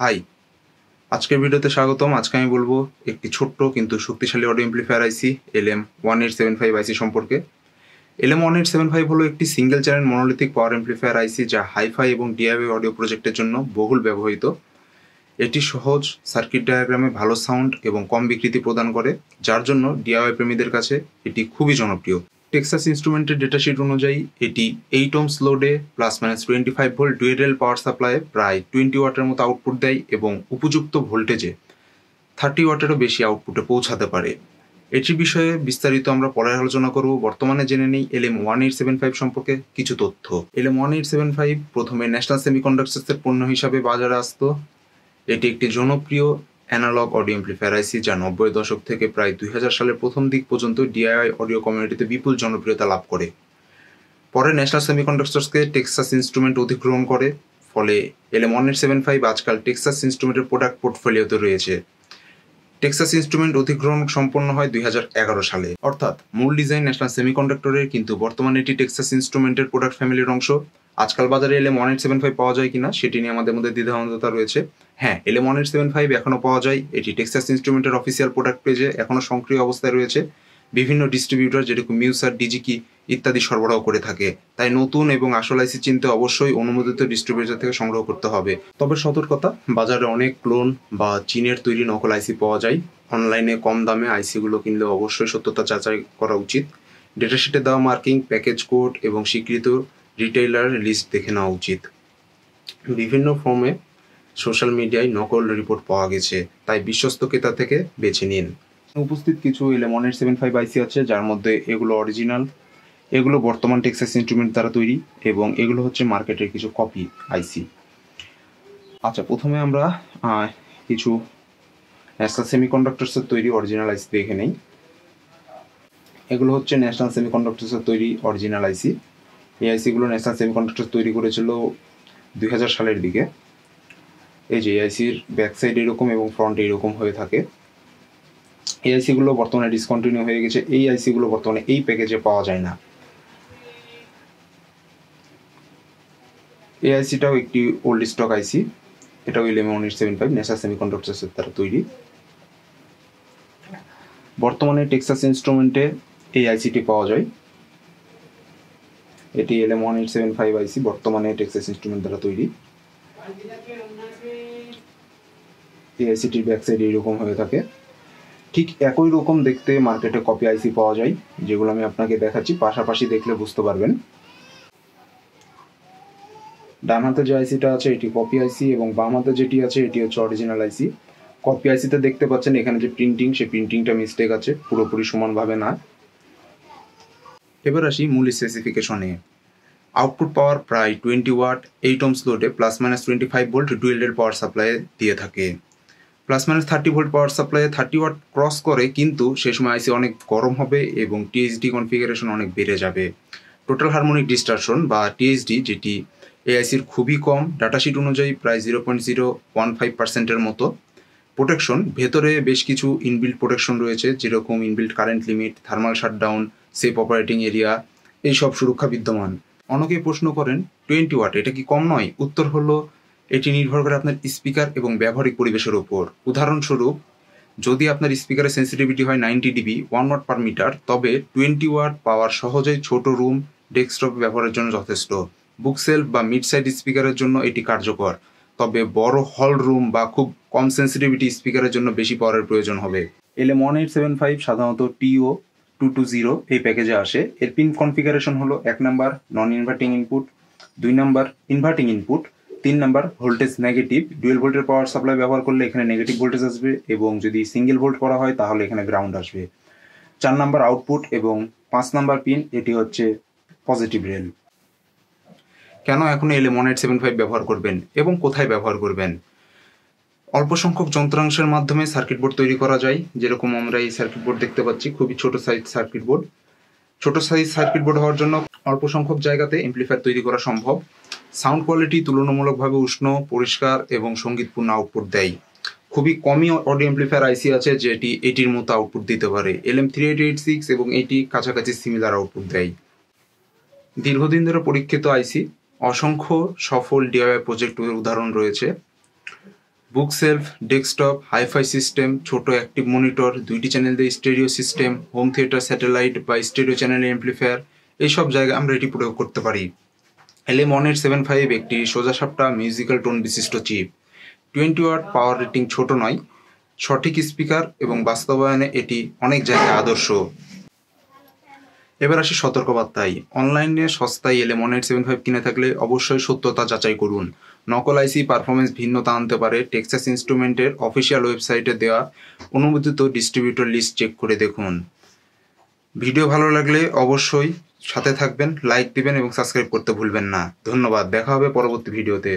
High, আজকের ভিডিওতে স্বাগতম। আজকে আমি বলবো একটি ছোট্ট কিন্তু শক্তিশালী অডিও এমপ্লিফায়ার আইসি LM1875 আইসি সম্পর্কে। LM1875 হলো একটি সিঙ্গেল চ্যানেল মনোলিথিক পাওয়ার এমপ্লিফায়ার আইসি যা হাইফাই এবং ডিআইওয়াই অডিও প্রজেক্টের জন্য বহুল ব্যবহৃত। এটি সহজ সার্কিট ডায়াগ্রামে ভালো সাউন্ড এবং কম বিকৃতি প্রদান করে, যার জন্য ডিআইওয়াই প্রেমীদের কাছে এটি খুবই জনপ্রিয়। টেক্সাস ইনস্ট্রুমেন্টের ডেটাশিট অনুযায়ী এটি 8 ohms লোডে ±25 ভোল্ট ডুয়েল পাওয়ার সাপ্লাইয়ে প্রায় 20 ওয়াটের মতো আউটপুট দেয় এবং উপযুক্ত ভোল্টেজে 30 ওয়াটেরও বেশি আউটপুটে পৌঁছাতে পারে। এটির বিষয়ে বিস্তারিত আমরা পরে আলোচনা করব। বর্তমানে জেনে নেই LM1875 সম্পর্কে কিছু তথ্য। LM1875 প্রথমে ন্যাশনাল সেমিকন্ডাক্টরসের পণ্য হিসাবে বাজারে আসতো। এটি একটি জনপ্রিয় অ্যানালগ অডিও এমপ্লিফায়ার আইসি যা 90 দশক থেকে প্রায় 2000 সালের প্রথম দিক পর্যন্ত ডিআইওয়াই অডিও কমিউনিটিতে বিপুল জনপ্রিয়তা লাভ করে। পরে ন্যাশনাল সেমিকন্ডাক্টরসকে টেক্সাস ইনস্ট্রুমেন্ট অধিগ্রহণ করে, ফলে LM1875 আজকাল টেক্সাস ইনস্ট্রুমেন্টের প্রোডাক্ট পোর্টফোলিওতে রয়েছে। টেক্সাস ইনস্ট্রুমেন্ট অধিগ্রহণ সম্পন্ন হয় 2011 সালে, অর্থাৎ মূল ডিজাইন ন্যাশনাল সেমিকন্ডাক্টরের, কিন্তু বর্তমানে এটি টেক্সাস ইনস্ট্রুমেন্টের প্রোডাক্ট ফ্যামিলির অংশ। আজকাল বাজারে LM1875 পাওয়া যায় কিনা সেটি নিয়ে আমাদের মধ্যে দ্বিধাদ্বন্দ্বতা রয়েছে। হ্যাঁ, LM1875 এখনও পাওয়া যায়। এটি টেক্সাস ইনস্ট্রুমেন্টের অফিসিয়াল প্রোডাক্ট পেজে এখনও সক্রিয় অবস্থায় রয়েছে। বিভিন্ন ডিস্ট্রিবিউটর যেরকম মিউসার, ডিজিকি ইত্যাদি সরবরাহ করে থাকে। তাই নতুন এবং আসল আইসি চিনতে অবশ্যই অনুমোদিত ডিস্ট্রিবিউটর থেকে সংগ্রহ করতে হবে। তবে সতর্কতা, বাজারে অনেক ক্লোন বা চীনের তৈরি নকল আইসি পাওয়া যায়। অনলাইনে কম দামে আইসিগুলো কিনলে অবশ্যই সত্যতা যাচাই করা উচিত। ডেটাশিটে দেওয়া মার্কিং, প্যাকেজ কোড এবং স্বীকৃত রিটেইলার লিস্ট দেখে নেওয়া উচিত। বিভিন্ন ফর্মে সোশ্যাল মিডিয়ায় নকল রিপোর্ট পাওয়া গেছে, তাই বিশ্বস্ত ক্রেতা থেকে বেছে নিন। উপস্থিত কিছু LM1875 আইসি আছে, যার মধ্যে এগুলো অরিজিনাল, এগুলো বর্তমান টেক্সাস ইনস্ট্রুমেন্ট দ্বারা তৈরি এবং এগুলো হচ্ছে মার্কেটের কিছু কপি আইসি। আচ্ছা, প্রথমে আমরা কিছু ন্যাশনাল সেমিকন্ডাক্টরসের তৈরি অরিজিনাল আইসি দেখে নেই। এগুলো হচ্ছে ন্যাশনাল সেমিকন্ডাক্টরসের তৈরি অরিজিনাল আইসি। এই আইসিগুলো ন্যাশনাল সেমিকন্ডাক্টর তৈরি করেছিল 2000 সালের দিকে। এই যে আইসির ব্যাক সাইড এরকম এবং ফ্রন্ট এরকম হয়ে থাকে। এই আইসিগুলো বর্তমানে ডিসকন্টিনিউ হয়ে গেছে। এই আইসিগুলো বর্তমানে এই প্যাকেজে পাওয়া যায় না। এই আইসিটাও একটি ওল্ড স্টক আইসি, এটাও LM1875 ন্যাশনাল সেমিকন্ডাক্টরসের দ্বারা তৈরি। বর্তমানে টেক্সাস ইনস্ট্রুমেন্টে এই আইসিটি পাওয়া যায়। এটি LM1875 আইসি, বর্তমানে টেক্সাস ইনস্ট্রুমেন্ট দ্বারা তৈরি। এই আইসিটির ব্যাক সাইড এইরকম হয়ে থাকে। ঠিক একই রকম দেখতে মার্কেটে কপি আইসি পাওয়া যায়, যেগুলো আমি আপনাকে দেখাচ্ছি। পাশাপাশি দেখলে বুঝতে পারবেন। ডান হাতে যে আইসিটা আছে এটি কপি আইসি এবং বাম হাতে যেটি আছে এটি হচ্ছে অরিজিনাল আইসি। কপি আইসিতে দেখতে পাচ্ছেন এখানে যে প্রিন্টিং, সেই প্রিন্টিংটা মিস্টেক আছে, পুরোপুরি সমানভাবে না। এবার আসি মূল স্পেসিফিকেশনে। আউটপুট পাওয়ার প্রায় 20 ওয়াট, 8 ohms লোডে ±25 ভোল্ট ডুয়েল পাওয়ার সাপ্লাই দিয়ে থাকে। ±30 volt power supply 30 watt cross করে, কিন্তু সেই সময় আইসি অনেক গরম হবে এবং টিএইচডি কনফিগারেশন অনেক বেড়ে যাবে। টোটাল হারমোনিক ডিস্টরশন বা টিএইচডি, যেটি এই আইসির খুবই কম, ডাটাশিট অনুযায়ী প্রায় 0.015%-এর মতো। প্রোটেকশন, ভেতরে বেশ কিছু ইনবিল্ট প্রোটেকশন রয়েছে, যেরকম inbuilt current limit, thermal shutdown, safe operating area, এইসব সুরক্ষা বিদ্যমান। অনেকেই প্রশ্ন করেন 20 ওয়াট এটা কি কম নয়? উত্তর হলো এটি নির্ভর করে আপনার স্পিকার এবং ব্যবহারিক পরিবেশের উপর। উদাহরণস্বরূপ, যদি আপনার স্পিকারের সেন্সিটিভিটি হয় 90 dB 1 ওয়াট পার মিটার, তবে 20 ওয়াট পাওয়ার সহজেই ছোট রুম, ডেস্কটপ ব্যবহারের জন্য যথেষ্ট। বুকসেলফ বা মিড সাইড স্পিকারের জন্য এটি কার্যকর, তবে বড় হল রুম বা খুব কম সেন্সিটিভিটি স্পিকারের জন্য বেশি পাওয়ারের প্রয়োজন হবে। LM1875 সাধারণত TO220 এই প্যাকেজে আসে। এর পিন কনফিগারেশন হলো 1 number non inverting input, 2 number inverting input, 3 number voltage negative. Dual ভোল্টের পাওয়ার সাপ্লাই ব্যবহার করলে এখানে নেগেটিভ ভোল্টেজ আসবে এবং যদি সিঙ্গেল ভোল্ট করা হয় তাহলে এখানে গ্রাউন্ড আসবে। 4 নাম্বার আউটপুট এবং 5 নাম্বার পিন, এটি হচ্ছে পজিটিভ রেল। কেন এখন LM1875 ব্যবহার করবেন এবং কোথায় ব্যবহার করবেন? অল্প সংখ্যক যন্ত্রাংশের মাধ্যমে সার্কিট বোর্ড তৈরি করা যায়, যেরকম আমরা এই সার্কিট বোর্ড দেখতে পাচ্ছি, খুবই ছোট সাইজ সার্কিট বোর্ড। ছোট সাইজ সার্কিট বোর্ড হওয়ার জন্য অল্প সংখ্যক জায়গাতে এমপ্লিফায়ার তৈরি করা সম্ভব। সাউন্ড কোয়ালিটি তুলনামূলকভাবে উষ্ণ, পরিষ্কার এবং সঙ্গীতপূর্ণ আউটপুট দেয়। খুবই কমই অডিও এমপ্লিফায়ার আইসি আছে যেটি এটির মতো আউটপুট দিতে পারে। LM3886 এবং এটি কাছাকাছি সিমিলার আউটপুট দেয়। দীর্ঘদিন ধরে পরীক্ষিত আইসি, অসংখ্য সফল ডিআইওয়াই প্রজেক্টের উদাহরণ রয়েছে। Bookshelf, desktop, hi fi system, ছোট অ্যাক্টিভ মনিটর, 2টি চ্যানেল দিয়ে stereo system, home theatre, satellite বা স্টেরিও চ্যানেল অ্যাম্প্লিফায়ার, এইসব জায়গায় আমরা এটি প্রয়োগ করতে পারি। LM1875 একটি সোজাসাপটা মিউজিক্যাল টোন বিশিষ্ট চিপ। 20 ওয়াট পাওয়ার রেটিং ছোট নয়, সঠিক স্পিকার এবং বাস্তবায়নে এটি অনেক জায়গায় আদর্শ। এবার আসি সতর্কবার্তায়। অনলাইনে সস্তায় LM1875 কিনে থাকলে অবশ্যই সত্যতা যাচাই করুন। নকল আইসি পারফরমেন্স ভিন্নতা আনতে পারে। টেক্সাস ইনস্ট্রুমেন্টের অফিসিয়াল ওয়েবসাইটে দেওয়া অনুমোদিত ডিস্ট্রিবিউটর লিস্ট চেক করে দেখুন। ভিডিও ভালো লাগলে অবশ্যই সাথে থাকবেন, লাইক দিবেন এবং সাবস্ক্রাইব করতে ভুলবেন না। ধন্যবাদ, দেখা হবে পরবর্তী ভিডিওতে।